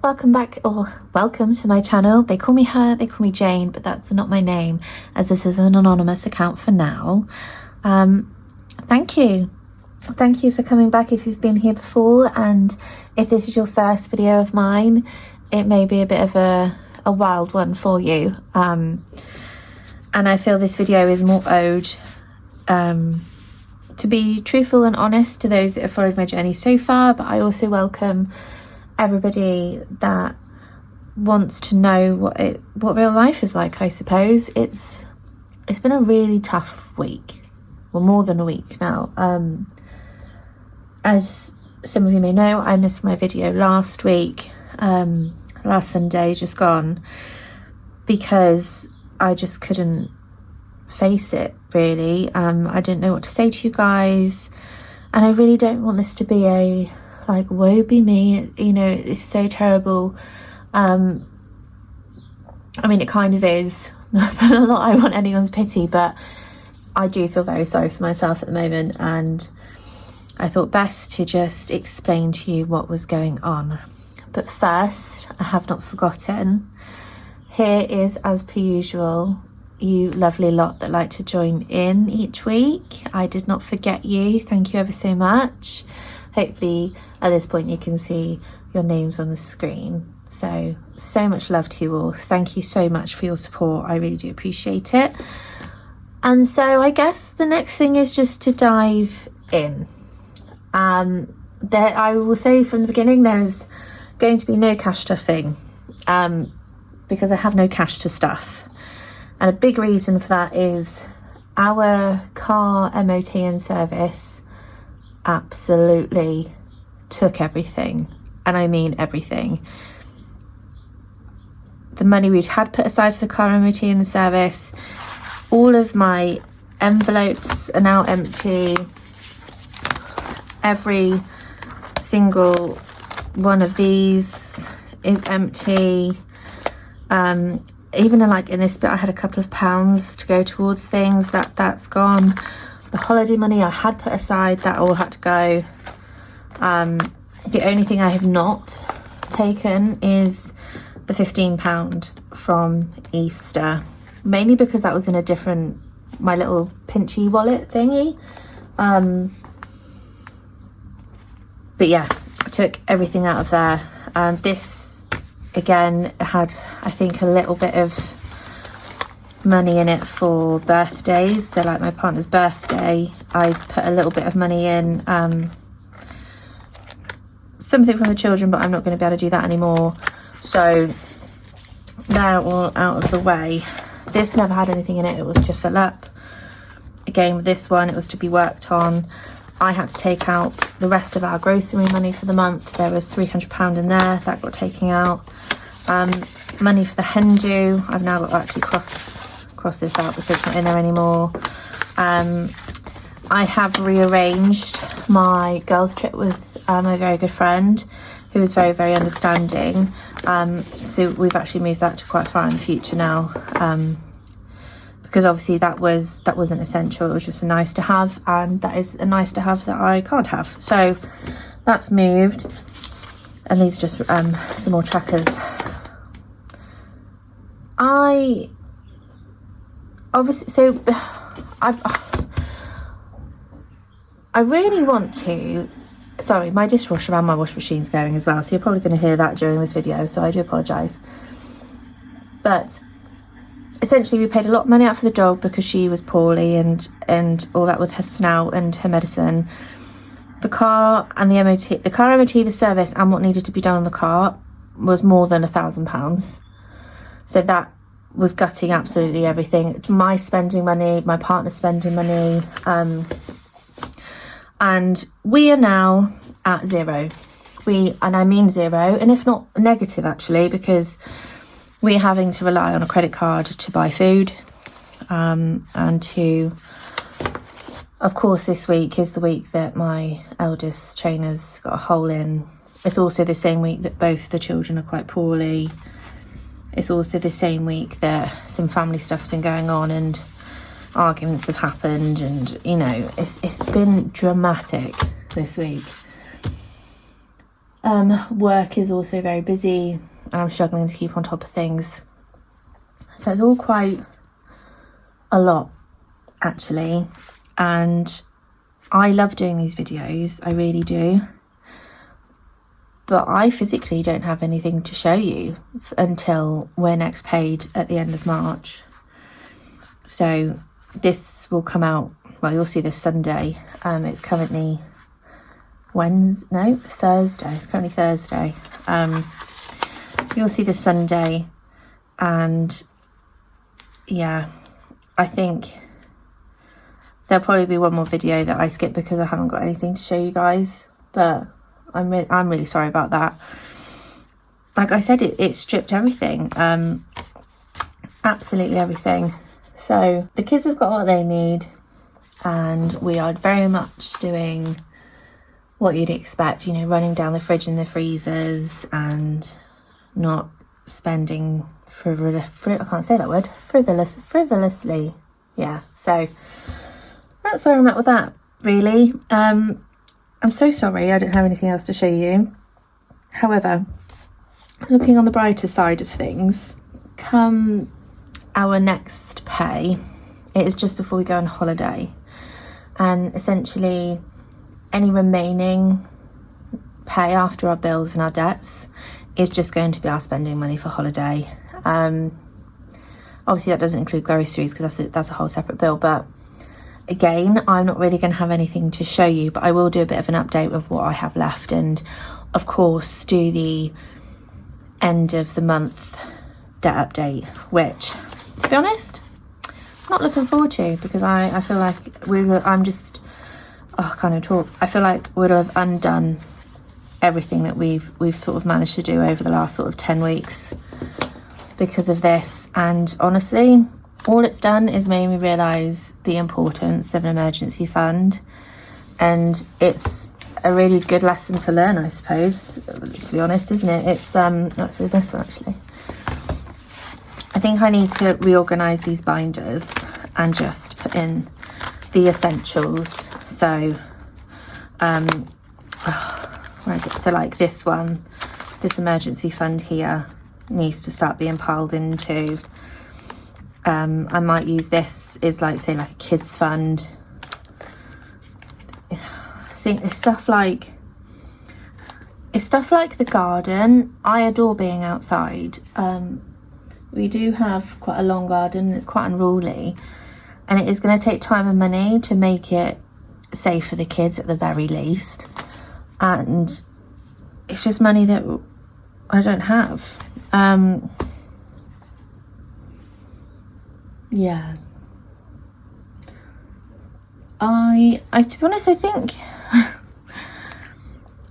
welcome back, or welcome to my channel. They call me her, they call me Jane, but that's not my name, as this is an anonymous account for now. Thank you for coming back if you've been here before, and if this is your first video of mine, it may be a bit of a wild one for you, and I feel this video is more owed to be truthful and honest to those that have followed my journey so far, but I also welcome everybody that wants to know what real life is like. I suppose it's been a really tough week, well, more than a week now. As some of you may know, I missed my video last week, last Sunday just gone, because I just couldn't face it, really. I didn't know what to say to you guys, and I really don't want this to be a like woe be me, you know, it's so terrible. I mean, it kind of is, but not that I want anyone's pity, but I do feel very sorry for myself at the moment, and I thought best to just explain to you what was going on. But first, I have not forgotten, here is, as per usual, you lovely lot that like to join in each week. I did not forget you, thank you ever so much. Hopefully at this point you can see your names on the screen. So much love to you all. Thank you so much for your support. I really do appreciate it. And so I guess the next thing is just to dive in. I will say from the beginning, there is going to be no cash stuffing, because I have no cash to stuff. And a big reason for that is our car MOT and service absolutely took everything, and I mean everything. The money we'd had put aside for the car MOT and the service, all of my envelopes are now empty. Every single one of these is empty. Even in this bit I had a couple of pounds to go towards things, that's gone. The holiday money I had put aside, that all had to go. The only thing I have not taken is the £15 from Easter, mainly because that was in a different, my little pinchy wallet thingy. But yeah, I took everything out of there. This again had, I think, a little bit of money in it for birthdays. So like my partner's birthday, I put a little bit of money in, something from the children, but I'm not going to be able to do that anymore. So they're all out of the way. This never had anything in it, it was to fill up. Again, with this one, it was to be worked on. I had to take out the rest of our grocery money for the month. There was £300 in there, that got taken out. Money for the hen do, I've now got to actually cross this out because it's not in there anymore. I have rearranged my girls trip with my very good friend, who is very, very understanding. So we've actually moved that to quite far in the future now, because obviously that wasn't essential, it was just a nice to have, and that is a nice to have that I can't have. So that's moved, and these are just some more trackers. I really want to, sorry, my dishwasher and my wash machine's going as well, so you're probably going to hear that during this video, so I do apologise. But essentially we paid a lot of money out for the dog because she was poorly and all that with her snout and her medicine. The car and the MOT, the service and what needed to be done on the car was more than £1,000. So that was gutting absolutely everything. My spending money, my partner's spending money, and we are now at zero. And I mean zero, and if not negative actually, because we're having to rely on a credit card to buy food, and to, of course, this week is the week that my eldest trainer's got a hole in. It's also the same week that both the children are quite poorly. It's also the same week that some family stuff's been going on and arguments have happened, and you know, it's been dramatic this week. Work is also very busy and I'm struggling to keep on top of things. So it's all quite a lot, actually. And I love doing these videos, I really do. But I physically don't have anything to show you until we're next paid at the end of March. So this will come out, well, you'll see this Sunday. It's currently Thursday. It's currently Thursday. You'll see this Sunday. And yeah, I think there'll probably be one more video that I skip because I haven't got anything to show you guys. But I'm really sorry about that. Like I said, it stripped everything. Absolutely everything. So the kids have got what they need. And we are very much doing what you'd expect, you know, running down the fridge and the freezers and not spending frivolously. Yeah, so that's where I'm at with that, really. I'm so sorry I don't have anything else to show you. However, looking on the brighter side of things, come our next pay, it is just before we go on holiday. And essentially, any remaining pay after our bills and our debts is just going to be our spending money for holiday. Obviously, that doesn't include groceries because that's a whole separate bill. But again, I'm not really going to have anything to show you, but I will do a bit of an update of what I have left. And of course, do the end of the month debt update, which, to be honest, I'm not looking forward to because I feel like I can't even talk. I feel like we'll have undone everything that we've sort of managed to do over the last sort of 10 weeks because of this. And honestly, all it's done is made me realise the importance of an emergency fund. And it's a really good lesson to learn, I suppose, to be honest, isn't it? It's let's do this one actually. I think I need to reorganise these binders and just put in the essentials. So where is it? So like this one, this emergency fund here needs to start being piled into. I might use this as like, say, like a kids fund. I think it's stuff like the garden. I adore being outside. We do have quite a long garden and it's quite unruly, and it is going to take time and money to make it safe for the kids at the very least. And it's just money that I don't have. Yeah. I to be honest, I think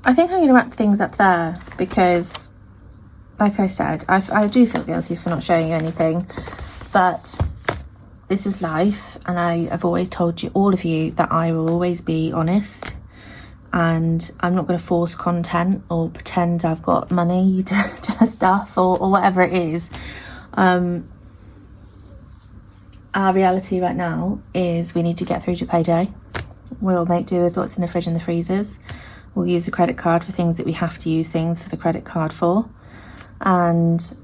I'm going to wrap things up there because, like I said, I do feel guilty for not showing you anything, but this is life, and I've always told you, all of you, that I will always be honest, and I'm not going to force content or pretend I've got money to stuff or whatever it is. Our reality right now is we need to get through to payday. We'll make do with what's in the fridge and the freezers. We'll use the credit card for things that we have to use things for the credit card for. And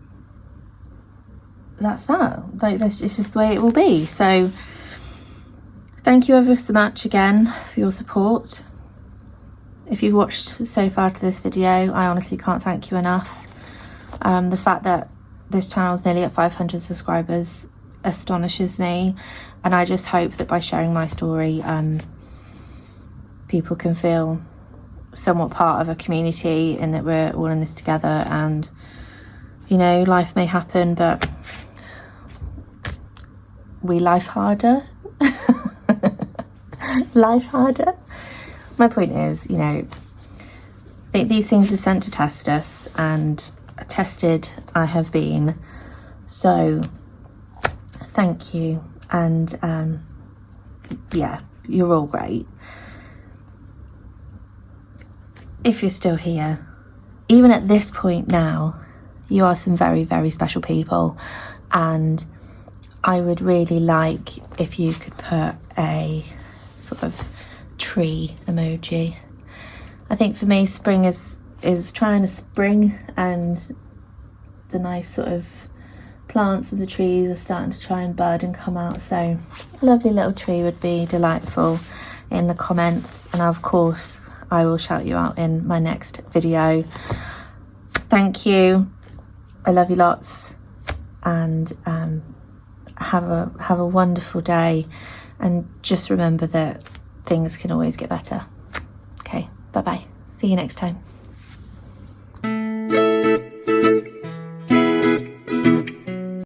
that's that. It's just the way it will be. So thank you ever so much again for your support. If you've watched so far to this video, I honestly can't thank you enough. The fact that this channel is nearly at 500 subscribers astonishes me, and I just hope that by sharing my story, people can feel somewhat part of a community and that we're all in this together. And you know, life may happen, but we life harder. Life harder. My point is, you know, these things are sent to test us, and tested I have been. So thank you. And yeah, you're all great. If you're still here, even at this point now, you are some very, very special people, and I would really like if you could put a sort of tree emoji. I think for me, spring is is trying to spring, and the nice sort of plants of the trees are starting to try and bud and come out. So a lovely little tree would be delightful in the comments, and of course I will shout you out in my next video. Thank you, I love you lots, and have a wonderful day, and just remember that things can always get better. Okay, bye bye, see you next time.